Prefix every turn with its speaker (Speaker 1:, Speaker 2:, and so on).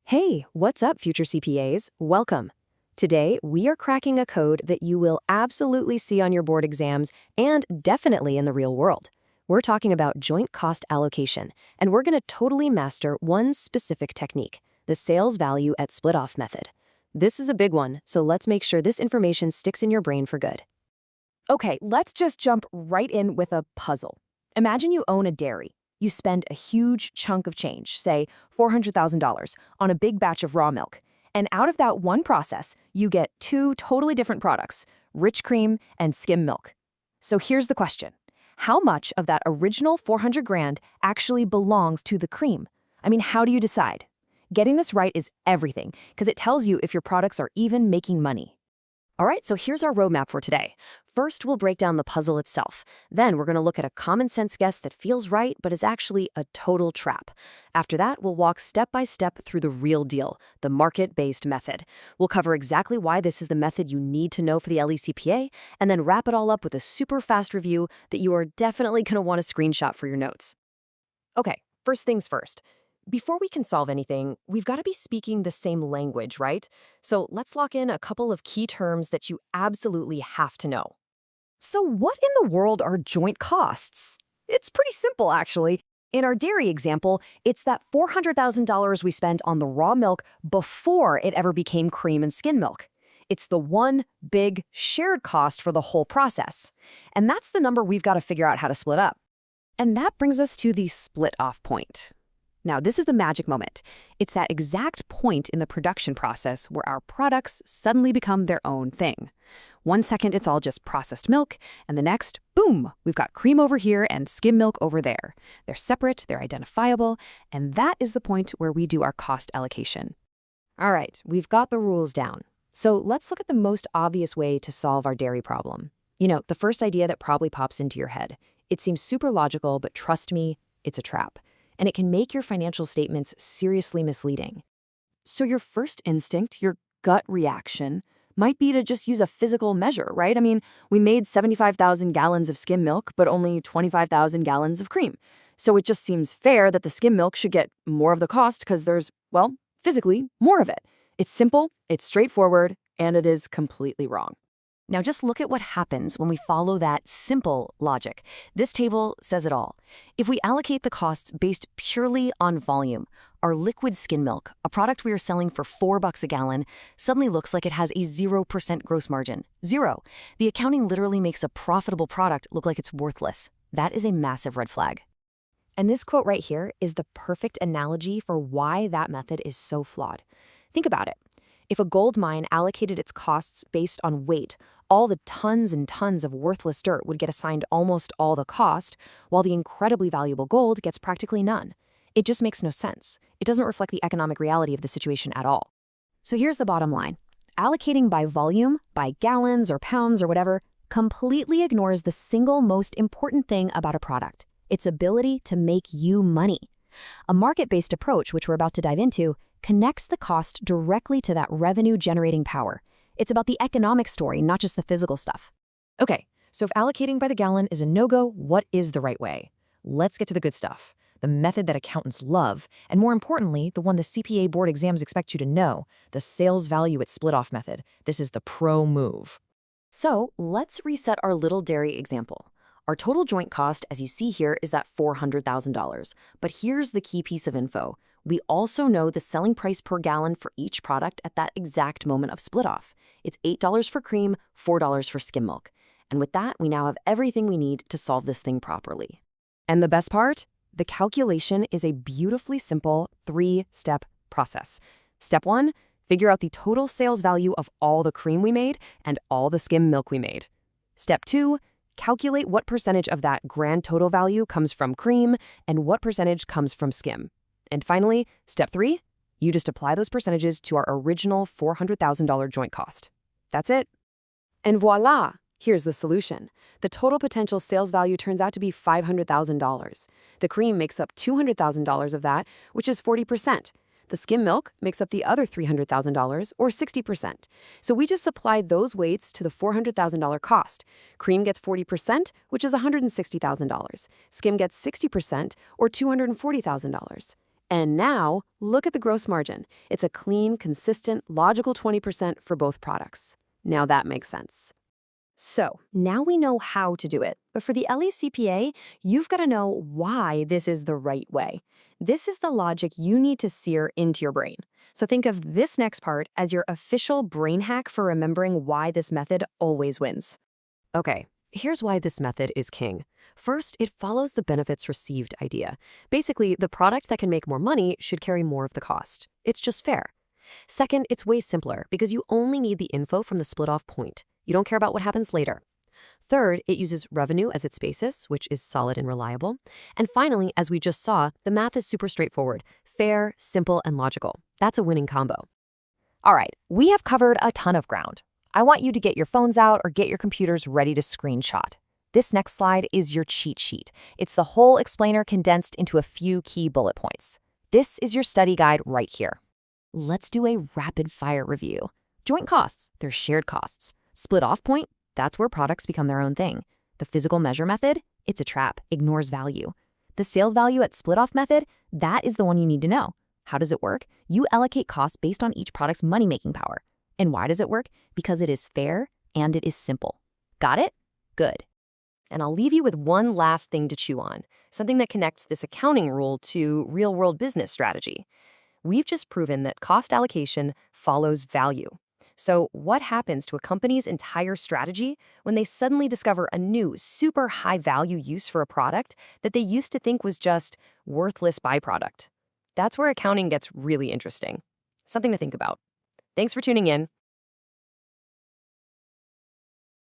Speaker 1: Hey, what's up, future CPAs? Welcome. Today, we are cracking a code that you will absolutely see on your board exams and definitely in the real world. We're talking about joint cost allocation, and we're going to totally master one specific technique, the sales value at split-off method. This is a big one, so let's make sure this information sticks in your brain for good.
Speaker 2: Okay, let's just jump right in with a puzzle. Imagine you own a dairy. You spend a huge chunk of change, say $400,000, on a big batch of raw milk. And out of that one process, you get two totally different products, rich cream and skim milk. So here's the question. How much of that original 400 grand actually belongs to the cream? I mean, how do you decide? Getting this right is everything, because it tells you if your products are even making money.
Speaker 1: All right, so here's our roadmap for today. First, we'll break down the puzzle itself. Then we're going to look at a common sense guess that feels right but is actually a total trap. After that, we'll walk step by step through the real deal, the market-based method. We'll cover exactly why this is the method you need to know for the LECPA, and then wrap it all up with a super fast review that you are definitely going to want to screenshot for your notes. Okay, first things first. Before we can solve anything, we've got to be speaking the same language, right? So let's lock in a couple of key terms that you absolutely have to know. So what in the world are joint costs? It's pretty simple, actually. In our dairy example, it's that $400,000 we spent on the raw milk before it ever became cream and skim milk. It's the one big shared cost for the whole process. And that's the number we've got to figure out how to split up. And that brings us to the split-off point. Now, this is the magic moment. It's that exact point in the production process where our products suddenly become their own thing. 1 second, it's all just processed milk, and the next, boom, we've got cream over here and skim milk over there. They're separate, they're identifiable, and that is the point where we do our cost allocation. All right, we've got the rules down. So let's look at the most obvious way to solve our dairy problem. You know, the first idea that probably pops into your head. It seems super logical, but trust me, it's a trap. And it can make your financial statements seriously misleading.
Speaker 2: So your first instinct, your gut reaction, might be to just use a physical measure, right? I mean, we made 75,000 gallons of skim milk, but only 25,000 gallons of cream. So it just seems fair that the skim milk should get more of the cost because there's, well, physically more of it. It's simple, it's straightforward, and it is completely wrong.
Speaker 1: Now just look at what happens when we follow that simple logic. This table says it all. If we allocate the costs based purely on volume, our liquid skim milk, a product we are selling for $4 a gallon, suddenly looks like it has a 0% gross margin. Zero. The accounting literally makes a profitable product look like it's worthless. That is a massive red flag. And this quote right here is the perfect analogy for why that method is so flawed. Think about it. If a gold mine allocated its costs based on weight, all the tons and tons of worthless dirt would get assigned almost all the cost, while the incredibly valuable gold gets practically none. It just makes no sense. It doesn't reflect the economic reality of the situation at all. So here's the bottom line. Allocating by volume, by gallons or pounds or whatever, completely ignores the single most important thing about a product, its ability to make you money. A market-based approach, which we're about to dive into, connects the cost directly to that revenue-generating power. It's about the economic story, not just the physical stuff.
Speaker 2: Okay, so if allocating by the gallon is a no-go, what is the right way? Let's get to the good stuff. The method that accountants love, and more importantly, the one the CPA board exams expect you to know, the sales value at split-off method. This is the pro move.
Speaker 1: So let's reset our little dairy example. Our total joint cost, as you see here, is that $400,000. But here's the key piece of info. We also know the selling price per gallon for each product at that exact moment of split-off. It's $8 for cream, $4 for skim milk. And with that, we now have everything we need to solve this thing properly.
Speaker 2: And the best part? The calculation is a beautifully simple 3-step process. Step 1, figure out the total sales value of all the cream we made and all the skim milk we made. Step 2, calculate what percentage of that grand total value comes from cream and what percentage comes from skim. And finally, step 3, you just apply those percentages to our original $400,000 joint cost. That's it. And voila! Here's the solution. The total potential sales value turns out to be $500,000. The cream makes up $200,000 of that, which is 40%. The skim milk makes up the other $300,000, or 60%. So we just applied those weights to the $400,000 cost. Cream gets 40%, which is $160,000. Skim gets 60%, or $240,000. And now, look at the gross margin. It's a clean, consistent, logical 20% for both products. Now that makes sense.
Speaker 1: So, now we know how to do it, but for the LECPA, you've got to know why this is the right way. This is the logic you need to sear into your brain. So think of this next part as your official brain hack for remembering why this method always wins.
Speaker 2: Okay, here's why this method is king. First, it follows the benefits received idea. Basically, the product that can make more money should carry more of the cost. It's just fair. Second, it's way simpler because you only need the info from the split-off point. You don't care about what happens later. Third, it uses revenue as its basis, which is solid and reliable. And finally, as we just saw, the math is super straightforward, fair, simple, and logical. That's a winning combo.
Speaker 1: All right, we have covered a ton of ground. I want you to get your phones out or get your computers ready to screenshot. This next slide is your cheat sheet. It's the whole explainer condensed into a few key bullet points. This is your study guide right here. Let's do a rapid-fire review. Joint costs, they're shared costs. Split-off point, that's where products become their own thing. The physical measure method, it's a trap, ignores value. The sales value at split-off method, that is the one you need to know. How does it work? You allocate costs based on each product's money-making power. And why does it work? Because it is fair and it is simple. Got it? Good. And I'll leave you with one last thing to chew on, something that connects this accounting rule to real-world business strategy. We've just proven that cost allocation follows value. So what happens to a company's entire strategy when they suddenly discover a new, super high-value use for a product that they used to think was just worthless byproduct? That's where accounting gets really interesting. Something to think about. Thanks for tuning in.